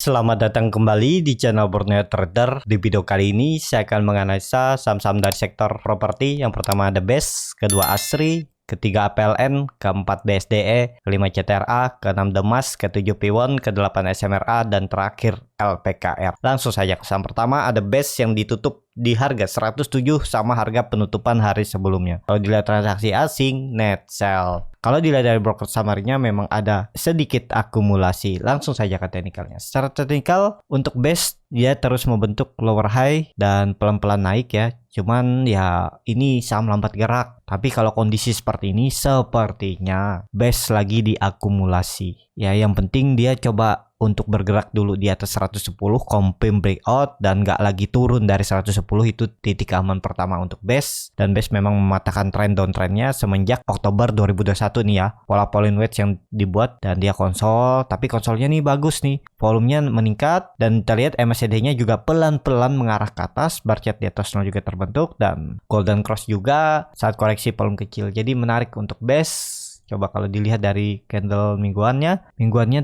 Selamat datang kembali di channel Borneo Trader. Di video kali ini saya akan menganalisa saham-saham dari sektor properti. Yang pertama ada BES, kedua ASRI, ketiga APLN, keempat BSDE, kelima CTRA, keenam Demas, ketujuh Piwon, kedelapan SMRA, dan terakhir LPKR. Langsung saja ke saham pertama ada BES yang ditutup di harga 107 sama harga penutupan hari sebelumnya. Kalau dilihat transaksi asing, net sell. Kalau dilihat dari broker summary-nya memang ada sedikit akumulasi. Langsung saja ke teknikalnya. Secara teknikal untuk BES dia terus membentuk lower high dan pelan-pelan naik ya. Cuman ya ini saham lambat gerak. Tapi kalau kondisi seperti ini sepertinya BES lagi diakumulasi. Ya yang penting dia coba untuk bergerak dulu di atas 110, confirm breakout dan nggak lagi turun dari 110, itu titik aman pertama untuk BES. Dan BES memang mematahkan tren downtrendnya semenjak Oktober 2021 nih ya. Pola Pauling Wedge yang dibuat dan dia konsol, tapi konsolnya nih bagus nih. Volumenya meningkat dan kita lihat MACD-nya juga pelan-pelan mengarah ke atas. Bar chart di atas 0 juga terbentuk dan golden cross juga saat koreksi volume kecil. Jadi menarik untuk BES. Coba kalau dilihat dari candle mingguannya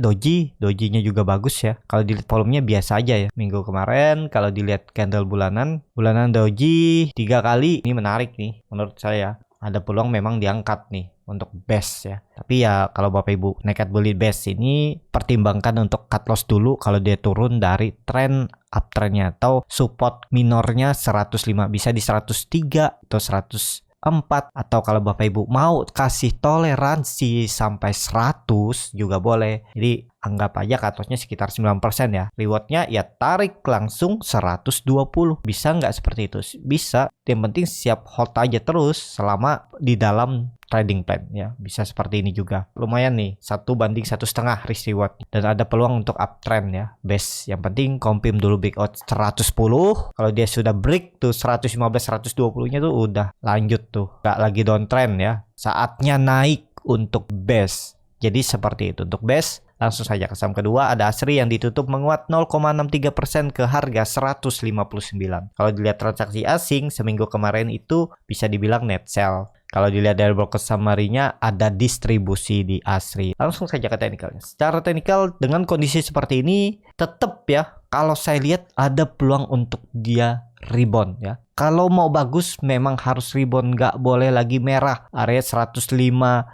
doji-nya juga bagus ya. Kalau dilihat volumenya biasa aja ya. Minggu kemarin kalau dilihat candle bulanan doji 3 kali, ini menarik nih menurut saya. Ada peluang memang diangkat nih untuk BES ya. Tapi ya kalau Bapak Ibu nekat beli BES ini, pertimbangkan untuk cut loss dulu kalau dia turun dari tren uptrendnya atau support minornya 105, bisa di 103 atau 104, atau kalau Bapak Ibu mau kasih toleransi sampai 100 juga boleh. Jadi anggap aja cut loss-nya sekitar 9% ya. Rewardnya ya tarik langsung 120. Bisa nggak seperti itu? Bisa. Yang penting siap hold aja terus selama di dalam trading plan ya. Bisa seperti ini juga. Lumayan nih, 1/1,5 risk reward. Dan ada peluang untuk uptrend ya. BES. Yang penting confirm dulu breakout 110. Kalau dia sudah break tuh 115, 120-nya tuh udah lanjut tuh. Nggak lagi downtrend ya. Saatnya naik untuk BES. Jadi seperti itu untuk BES. Langsung saja ke saham kedua ada ASRI yang ditutup menguat 0,63% ke harga 159. Kalau dilihat transaksi asing seminggu kemarin itu bisa dibilang net sell. Kalau dilihat dari broker summary-nya ada distribusi di ASRI. Langsung saja ke teknikalnya. Secara teknikal dengan kondisi seperti ini tetap ya, kalau saya lihat ada peluang untuk dia rebound ya. Kalau mau bagus memang harus rebound, nggak boleh lagi merah. Area 158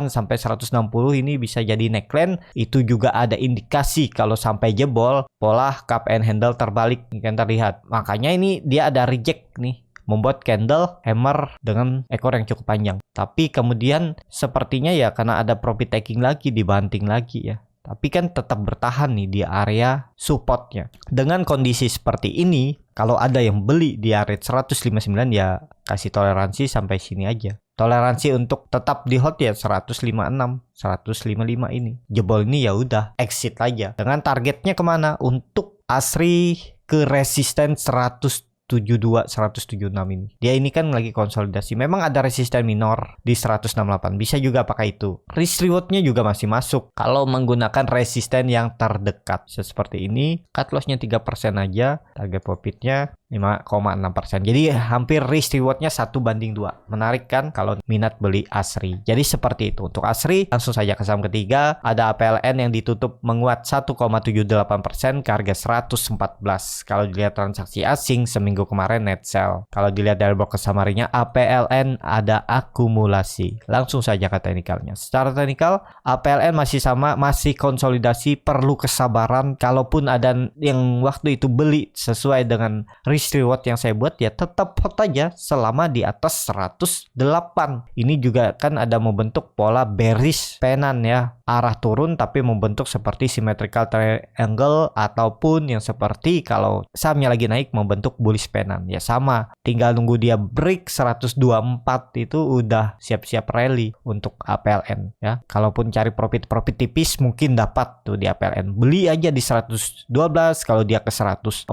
sampai 160 ini bisa jadi neckline. Itu juga ada indikasi kalau sampai jebol pola cup and handle terbalik, ini kan terlihat. Makanya ini dia ada reject nih, membuat candle hammer dengan ekor yang cukup panjang. Tapi kemudian sepertinya ya karena ada profit taking lagi, dibanting lagi ya. Tapi kan tetap bertahan nih di area supportnya. Dengan kondisi seperti ini, kalau ada yang beli di area 159 ya kasih toleransi sampai sini aja. Toleransi untuk tetap di hold ya 156, 155 ini. Jebol ini ya udah exit aja. Dengan targetnya kemana? Untuk ASRI ke resisten 172, 176 ini. Dia ini kan lagi konsolidasi. Memang ada resisten minor di 168. Bisa juga pakai itu. Risk rewardnya juga masih masuk kalau menggunakan resisten yang terdekat. Seperti ini. Cut loss-nya 3% aja. Target profitnya 5,6%. Jadi hampir risk rewardnya 1/2. Menarik kan kalau minat beli ASRI. Jadi seperti itu. Untuk ASRI langsung saja ke saham ketiga. Ada APLN yang ditutup menguat 1,78% ke harga 114. Kalau dilihat transaksi asing seminggu kemarin net sell. Kalau dilihat dari broker summary-nya APLN ada akumulasi. Langsung saja ke teknikalnya. Secara teknikal APLN masih sama, masih konsolidasi, perlu kesabaran. Kalaupun ada yang waktu itu beli sesuai dengan risk reward yang saya buat ya tetap hold aja selama di atas 108. Ini juga kan ada membentuk pola bearish pennant ya, arah turun tapi membentuk seperti symmetrical triangle ataupun yang seperti kalau sahamnya lagi naik membentuk bullish pennant ya, sama tinggal nunggu dia break 124 itu udah siap-siap rally untuk APLN ya. Kalaupun cari profit tipis mungkin dapat tuh di APLN, beli aja di 112, kalau dia ke 114,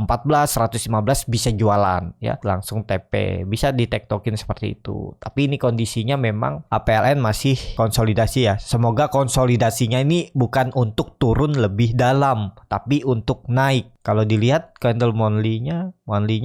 115 bisa jualan ya, langsung TP, bisa di tektokin seperti itu. Tapi ini kondisinya memang APLN masih konsolidasi ya. Semoga konsolidasinya ini bukan untuk turun lebih dalam tapi untuk naik Kalau dilihat candle monthly-nya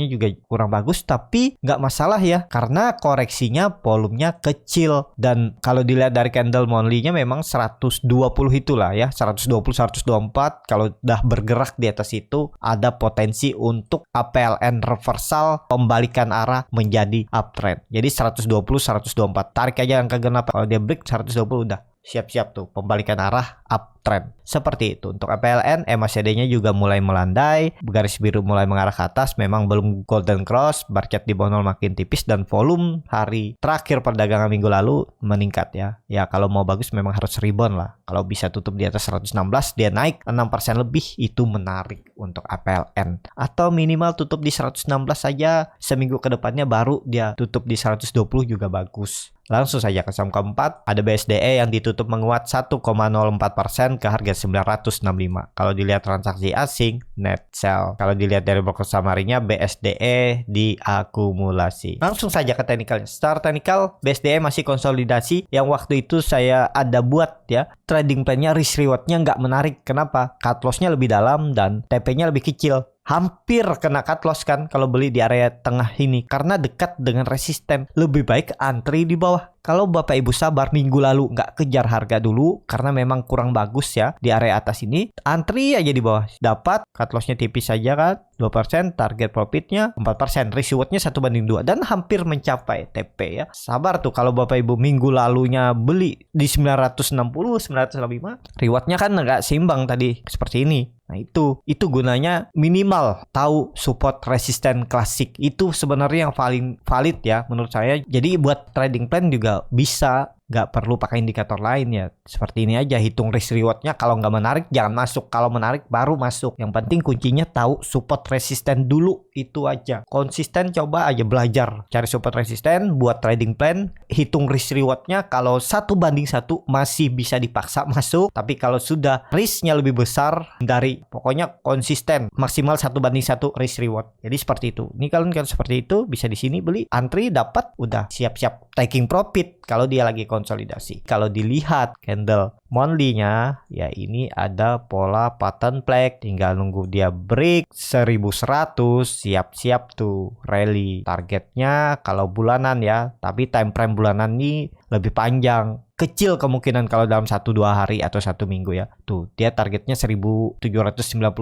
juga kurang bagus, tapi nggak masalah ya, karena koreksinya volumenya kecil. Dan kalau dilihat dari candle monthly-nya memang 120 itulah ya, 120 124. Kalau udah bergerak di atas itu ada potensi untuk APLN reversal, pembalikan arah menjadi uptrend. Jadi 120 124. Tarik aja angka genap, kalau dia break 120 udah siap-siap tuh pembalikan arah uptrend. Seperti itu. Untuk APLN, MACD-nya juga mulai melandai, garis biru mulai mengarah ke atas, memang belum golden cross, bar chart di bawah 0 makin tipis, dan volume hari terakhir perdagangan minggu lalu meningkat ya. Ya kalau mau bagus memang harus rebound lah. Kalau bisa tutup di atas 116, dia naik 6% lebih, itu menarik untuk APLN. Atau minimal tutup di 116 saja, seminggu ke depannya baru dia tutup di 120 juga bagus. Langsung saja ke saham keempat, ada BSDE yang ditutup menguat 1,04% ke harga 965. Kalau dilihat transaksi asing, net sell. Kalau dilihat dari broker summary-nya, BSDE diakumulasi. Langsung saja ke teknikalnya. Secara teknikal, BSDE masih konsolidasi. Yang waktu itu saya ada buat ya, trading plan-nya risk reward-nya nggak menarik. Kenapa? Cut loss-nya lebih dalam dan TP-nya lebih kecil. Hampir kena cut loss kan kalau beli di area tengah ini, karena dekat dengan resisten. Lebih baik antri di bawah. Kalau Bapak Ibu sabar minggu lalu nggak kejar harga dulu karena memang kurang bagus ya di area atas ini, antri aja di bawah. Dapat cut loss-nya tipis saja kan, 2%, target profitnya 4%, risk reward-nya 1:2 dan hampir mencapai TP ya. Sabar tuh kalau Bapak Ibu minggu lalunya beli di 960, 965, reward-nya kan nggak seimbang tadi seperti ini. Nah itu gunanya minimal tahu support resisten klasik. Itu sebenarnya yang paling valid ya menurut saya. Jadi buat trading plan juga bisa, nggak perlu pakai indikator lain ya. Seperti ini aja, hitung risk rewardnya. Kalau nggak menarik jangan masuk, kalau menarik baru masuk. Yang penting kuncinya tahu support resisten dulu, itu aja. Konsisten, coba aja belajar cari support resisten, buat trading plan, hitung risk rewardnya. Kalau 1:1 masih bisa dipaksa masuk, tapi kalau sudah risknya lebih besar dari, pokoknya konsisten maksimal 1:1 risk reward. Jadi seperti itu. Ini kalau seperti itu bisa di sini beli, antri, dapat, udah siap-siap taking profit kalau dia lagi konsolidasi. Kalau dilihat candle monthly-nya, ya ini ada pola pattern flag, tinggal nunggu dia break 1100, siap-siap tuh rally. Targetnya kalau bulanan ya, tapi time frame bulanan ini lebih panjang. Kecil kemungkinan kalau dalam 1-2 hari atau 1 minggu ya. Tuh, dia targetnya 1790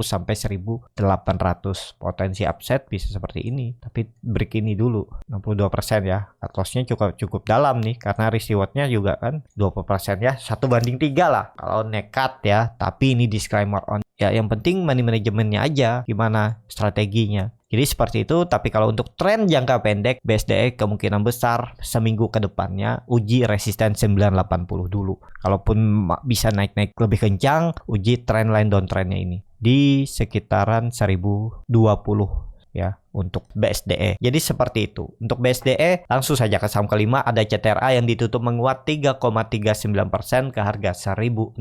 sampai 1800. Potensi upside bisa seperti ini, tapi break ini dulu 62% ya. Cut loss-nya cukup dalam nih karena risk reward-nya juga kan 20% ya. 1:3 lah kalau nekat ya. Tapi ini disclaimer on. Ya yang penting money manajemennya aja, gimana strateginya. Jadi seperti itu. Tapi kalau untuk tren jangka pendek, BSDE kemungkinan besar seminggu ke depannya uji resisten 980 dulu. Kalaupun bisa naik-naik lebih kencang, uji trend line downtrendnya ini di sekitaran 1020 ya untuk BSDE. Jadi seperti itu. Untuk BSDE langsung saja ke saham kelima, ada CTRA yang ditutup menguat 3,39% ke harga 1065.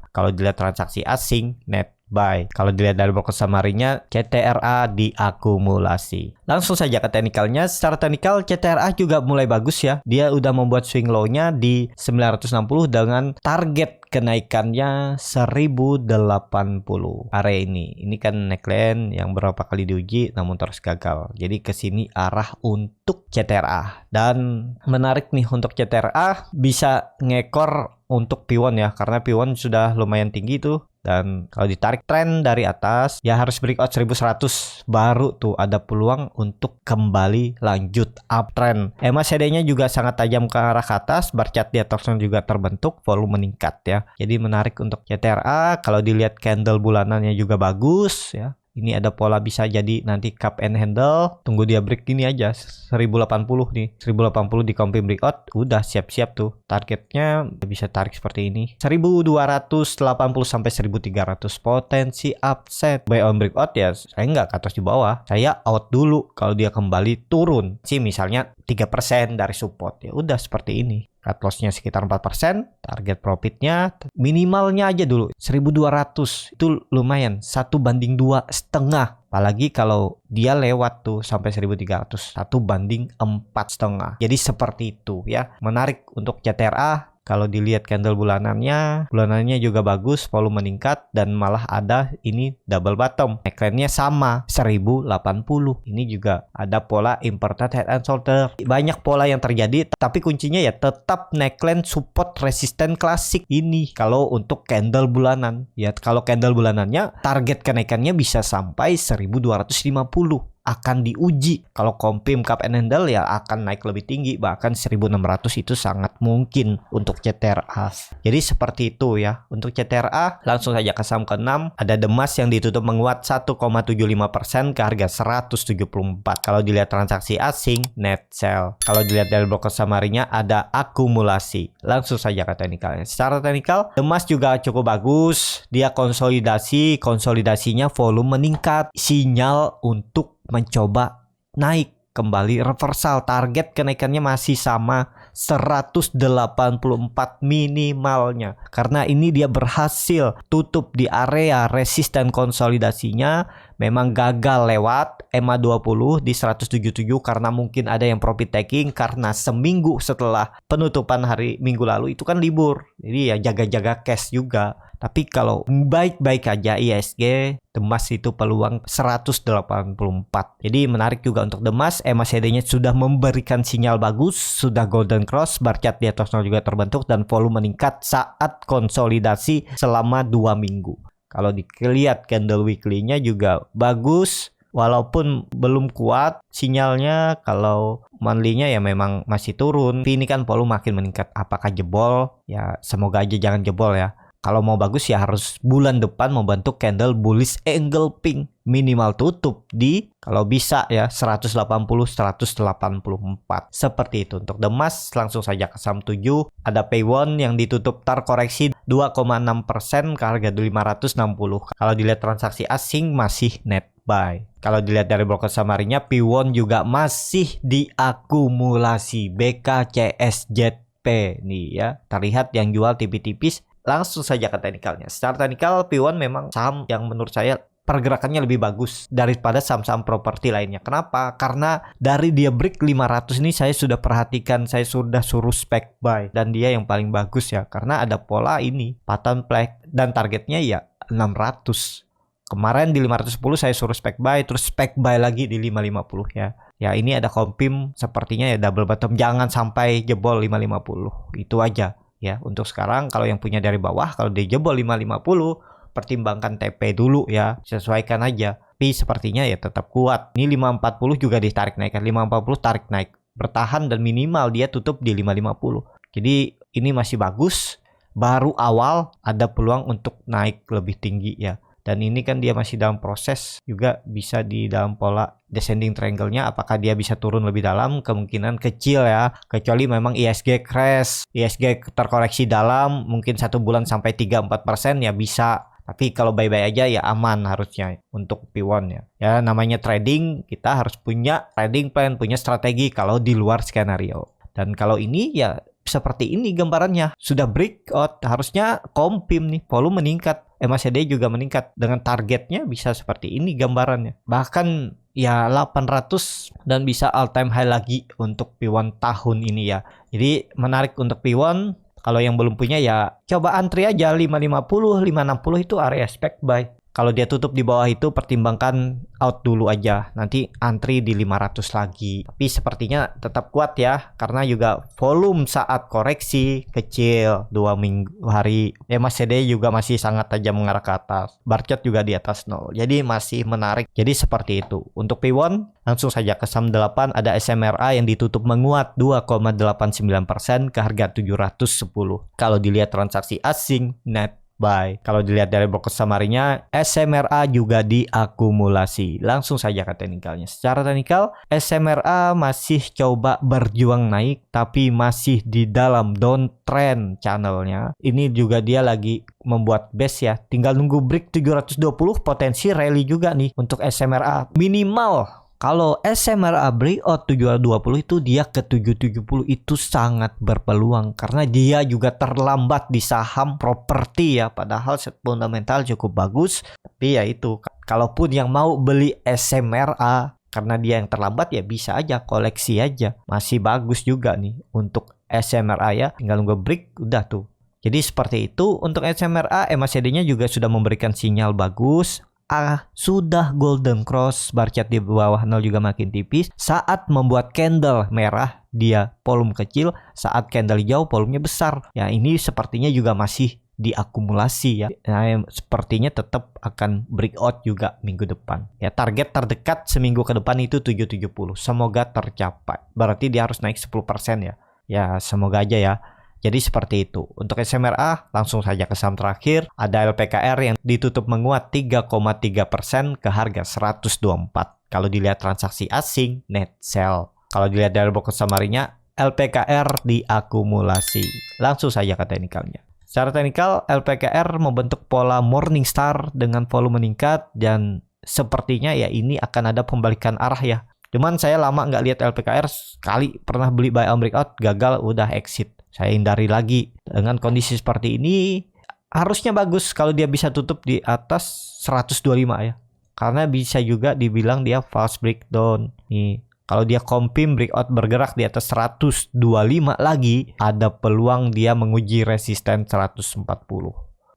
Kalau dilihat transaksi asing, net buy. Kalau dilihat dari broker summary-nya, CTRA diakumulasi. Langsung saja ke teknikalnya. Secara teknikal CTRA juga mulai bagus ya. Dia udah membuat swing low-nya di 960 dengan target kenaikannya 1080 area ini. Ini kan neckline yang berapa kali diuji namun terus gagal. Jadi ke sini arah untuk CTRA. Dan menarik nih untuk CTRA bisa ngekor untuk P1 ya, karena P1 sudah lumayan tinggi tuh. Dan kalau ditarik tren dari atas ya harus breakout 1100 baru tuh ada peluang untuk kembali lanjut uptrend. MACD-nya juga sangat tajam ke arah ke atas, bar chart di atasnya juga terbentuk, volume meningkat ya. Jadi menarik untuk CTRA. Kalau dilihat candle bulanannya juga bagus ya. Ini ada pola bisa jadi nanti cup and handle. Tunggu dia break gini aja 1080 nih. 1080 di confirm breakout. Udah siap-siap tuh. Targetnya bisa tarik seperti ini. 1280 sampai 1300. Potensi upset. Buy on breakout ya saya nggak ke atas di bawah. Saya out dulu kalau dia kembali turun. Sih misalnya 3% dari support. Ya udah seperti ini. Cut loss-nya sekitar 4%, target profitnya minimalnya aja dulu 1200. Itu lumayan, 1:2,5. Apalagi kalau dia lewat tuh sampai 1300, 1:4,5. Jadi seperti itu ya. Menarik untuk CTRA. Kalau dilihat candle bulanannya juga bagus, volume meningkat dan malah ada ini double bottom. Neckline-nya sama 1080. Ini juga ada pola inverted head and shoulder. Banyak pola yang terjadi, tapi kuncinya ya tetap neckline support resisten klasik ini. Kalau untuk candle bulanan, ya kalau candle bulanannya target kenaikannya bisa sampai 1250. Akan diuji. Kalau confirm cup and handle ya akan naik lebih tinggi, bahkan 1600 itu sangat mungkin untuk CTRA. Jadi seperti itu ya. Untuk CTRA langsung saja ke saham ke-6, ada Demas yang ditutup menguat 1,75% ke harga 174. Kalau dilihat transaksi asing, net sell. Kalau dilihat dari broker samarinya ada akumulasi. Langsung saja ke teknikalnya. Secara teknikal Demas juga cukup bagus. Dia konsolidasinya volume meningkat, sinyal untuk mencoba naik kembali, reversal. Target kenaikannya masih sama 184 minimalnya, karena ini dia berhasil tutup di area resisten konsolidasinya. Memang gagal lewat EMA 20 di 177 karena mungkin ada yang profit taking karena seminggu setelah penutupan hari Minggu lalu itu kan libur, jadi ya jaga-jaga cash juga. Tapi kalau baik-baik aja ISG, Demas itu peluang 184. Jadi menarik juga untuk Demas. MACD-nya sudah memberikan sinyal bagus, sudah golden cross, bar chart di atas 0 juga terbentuk dan volume meningkat saat konsolidasi selama 2 minggu. Kalau dilihat candle weekly-nya juga bagus, walaupun belum kuat sinyalnya. Kalau monthly-nya ya memang masih turun. Tapi ini kan volume makin meningkat. Apakah jebol? Ya semoga aja jangan jebol ya. Kalau mau bagus ya harus bulan depan membentuk candle bullish engulfing, minimal tutup di kalau bisa ya 184. Seperti itu untuk Demas. Langsung saja ke saham 7, ada Paywon yang ditutup terkoreksi 2,6% ke harga 560. Kalau dilihat transaksi asing masih net buy. Kalau dilihat dari broker samarinya, Paywon juga masih diakumulasi BKCSZP nih ya. Terlihat yang jual tipis-tipis. Langsung saja ke teknikalnya. Secara teknikal Paywon memang saham yang menurut saya pergerakannya lebih bagus daripada saham-saham properti lainnya. Kenapa? Karena dari dia break 500 ini saya sudah perhatikan, saya sudah suruh spec buy dan dia yang paling bagus ya, karena ada pola ini pattern flag dan targetnya ya 600. Kemarin di 510 saya suruh spec buy, terus spec buy lagi di 550 ya. Ya ini ada confirm sepertinya ya double bottom, jangan sampai jebol 550. Itu aja. Ya, untuk sekarang kalau yang punya dari bawah, kalau dia jebol 550, pertimbangkan TP dulu ya, sesuaikan aja. Tapi sepertinya ya tetap kuat. Ini 540 juga ditarik naik, 540 tarik naik, bertahan dan minimal dia tutup di 550. Jadi ini masih bagus, baru awal, ada peluang untuk naik lebih tinggi ya. Dan ini kan dia masih dalam proses, juga bisa di dalam pola descending triangle-nya. Apakah dia bisa turun lebih dalam? Kemungkinan kecil ya, kecuali memang ISG crash, ISG terkoreksi dalam mungkin 1 bulan sampai 3-4% ya bisa. Tapi kalau bye-bye aja ya aman harusnya untuk Paywon ya. Ya namanya trading, kita harus punya trading plan, punya strategi kalau di luar skenario. Dan kalau ini ya seperti ini gambarannya, sudah breakout, harusnya confirm nih, volume meningkat, MACD juga meningkat, dengan targetnya bisa seperti ini gambarannya, bahkan ya 800 dan bisa all time high lagi untuk Paywon tahun ini ya. Jadi menarik untuk Paywon. Kalau yang belum punya ya coba antri aja 550, 560 itu area spec buy. Kalau dia tutup di bawah itu pertimbangkan out dulu aja, nanti antri di 500 lagi. Tapi sepertinya tetap kuat ya, karena juga volume saat koreksi kecil 2 minggu hari. MACD juga masih sangat tajam mengarah ke atas. Bar chart juga di atas 0. Jadi masih menarik. Jadi seperti itu. Untuk Paywon langsung saja ke saham 8, ada SMRA yang ditutup menguat 2,89% ke harga 710. Kalau dilihat transaksi asing net buy. Kalau dilihat dari broker samarinya, SMRA juga diakumulasi. Langsung saja ke teknikalnya. Secara teknikal, SMRA masih coba berjuang naik, tapi masih di dalam downtrend channelnya. Ini juga dia lagi membuat base ya. Tinggal nunggu break 720, potensi rally juga nih untuk SMRA. Minimal kalau SMRA breakout 720 itu dia ke 770 itu sangat berpeluang, karena dia juga terlambat di saham properti ya, padahal set fundamental cukup bagus. Tapi ya itu, kalaupun yang mau beli SMRA karena dia yang terlambat ya bisa aja koleksi aja, masih bagus juga nih untuk SMRA ya, tinggal nunggu break udah tuh. Jadi seperti itu untuk SMRA. MACD-nya juga sudah memberikan sinyal bagus. Sudah golden cross, bar chart di bawah 0 juga makin tipis. Saat membuat candle merah dia volume kecil, saat candle hijau volumenya besar. Ya ini sepertinya juga masih diakumulasi ya. Nah, sepertinya tetap akan breakout juga minggu depan. Ya target terdekat seminggu ke depan itu 770. Semoga tercapai. Berarti dia harus naik 10% ya. Ya semoga aja ya. Jadi seperti itu. Untuk SMRA langsung saja ke saham terakhir. Ada LPKR yang ditutup menguat 3,3% ke harga 124. Kalau dilihat transaksi asing, net sell. Kalau dilihat dari broker summary-nya, LPKR diakumulasi. Langsung saja ke teknikalnya. Secara teknikal, LPKR membentuk pola Morningstar dengan volume meningkat dan sepertinya ya ini akan ada pembalikan arah ya. Cuman saya lama nggak lihat LPKR, sekali pernah beli buy on breakout, gagal udah exit. Saya hindari lagi. Dengan kondisi seperti ini harusnya bagus kalau dia bisa tutup di atas 125 ya. Karena bisa juga dibilang dia false breakdown. Nih, kalau dia confirm breakout bergerak di atas 125 lagi, ada peluang dia menguji resisten 140.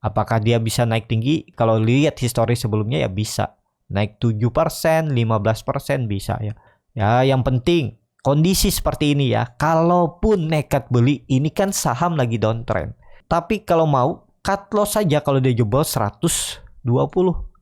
Apakah dia bisa naik tinggi? Kalau lihat histori sebelumnya ya bisa. Naik 7%, 15% bisa ya. Ya yang penting kondisi seperti ini ya, kalaupun nekat beli, ini kan saham lagi downtrend. Tapi kalau mau, cut loss saja kalau dia jebol 120.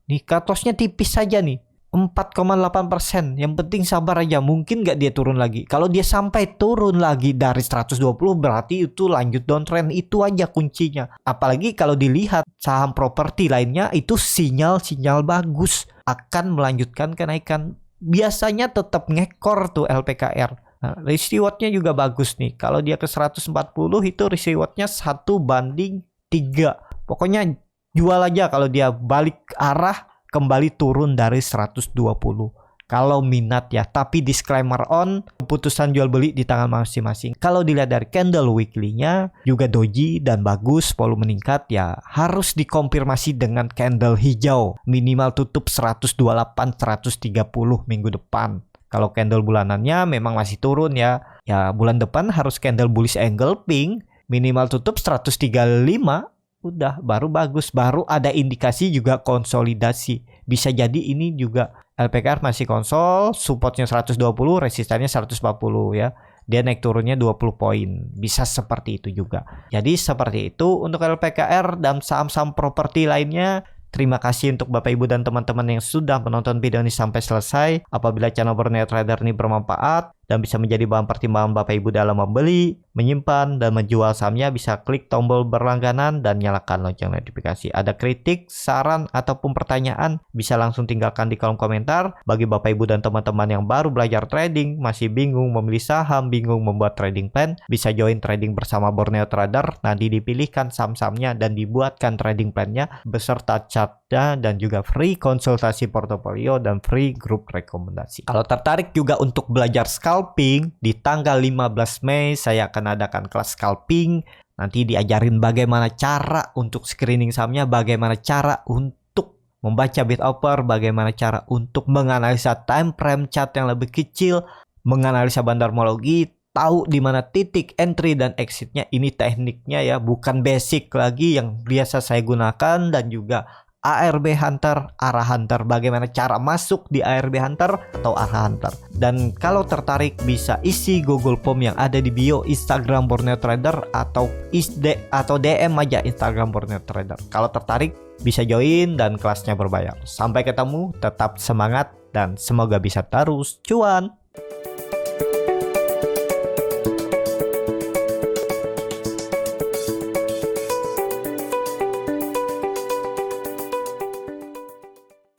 Nih cut lossnya tipis saja nih, 4,8%. Yang penting sabar aja, mungkin nggak dia turun lagi. Kalau dia sampai turun lagi dari 120, berarti itu lanjut downtrend. Itu aja kuncinya. Apalagi kalau dilihat saham properti lainnya, itu sinyal-sinyal bagus akan melanjutkan kenaikan. Biasanya tetap ngekor tuh LPKR. Nah, risk rewardnya juga bagus nih. Kalau dia ke 140 itu risk rewardnya 1:3. Pokoknya jual aja kalau dia balik arah kembali turun dari 120. Kalau minat ya, tapi disclaimer on, keputusan jual beli di tangan masing-masing. Kalau dilihat dari candle weekly-nya juga doji dan bagus, volume meningkat ya, harus dikonfirmasi dengan candle hijau. Minimal tutup 128, 130 minggu depan. Kalau candle bulanannya memang masih turun ya. Ya bulan depan harus candle bullish angle pink, minimal tutup 135. Udah baru bagus, baru ada indikasi juga konsolidasi. Bisa jadi ini juga LPKR masih konsol, supportnya 120, resistannya 140 ya. Dia naik turunnya 20 poin. Bisa seperti itu juga. Jadi seperti itu untuk LPKR dan saham-saham properti lainnya. Terima kasih untuk Bapak Ibu dan teman-teman yang sudah menonton video ini sampai selesai. Apabila channel Borneo Trader ini bermanfaat dan bisa menjadi bahan pertimbangan Bapak Ibu dalam membeli, menyimpan, dan menjual sahamnya, bisa klik tombol berlangganan dan nyalakan lonceng notifikasi. Ada kritik, saran, ataupun pertanyaan, bisa langsung tinggalkan di kolom komentar. Bagi Bapak Ibu dan teman-teman yang baru belajar trading, masih bingung memilih saham, bingung membuat trading plan, bisa join trading bersama Borneo Trader. Nanti dipilihkan saham-sahamnya dan dibuatkan trading plan-nya beserta chartnya dan juga free konsultasi portofolio dan free grup rekomendasi. Kalau tertarik juga untuk belajar scalping, di tanggal 15 Mei saya akan adakan kelas scalping. Nanti diajarin bagaimana cara untuk screening sahamnya, bagaimana cara untuk membaca bid offer, bagaimana cara untuk menganalisa time frame chart yang lebih kecil, menganalisa bandarmologi, tahu di mana titik entry dan exitnya. Ini tekniknya ya, bukan basic lagi yang biasa saya gunakan, dan juga ARB Hunter, arah Hunter, bagaimana cara masuk di ARB Hunter atau arah Hunter. Dan kalau tertarik bisa isi Google Form yang ada di bio Instagram Borneo Trader atau DM aja Instagram Borneo Trader. Kalau tertarik bisa join dan kelasnya berbayar. Sampai ketemu, tetap semangat dan semoga bisa terus cuan.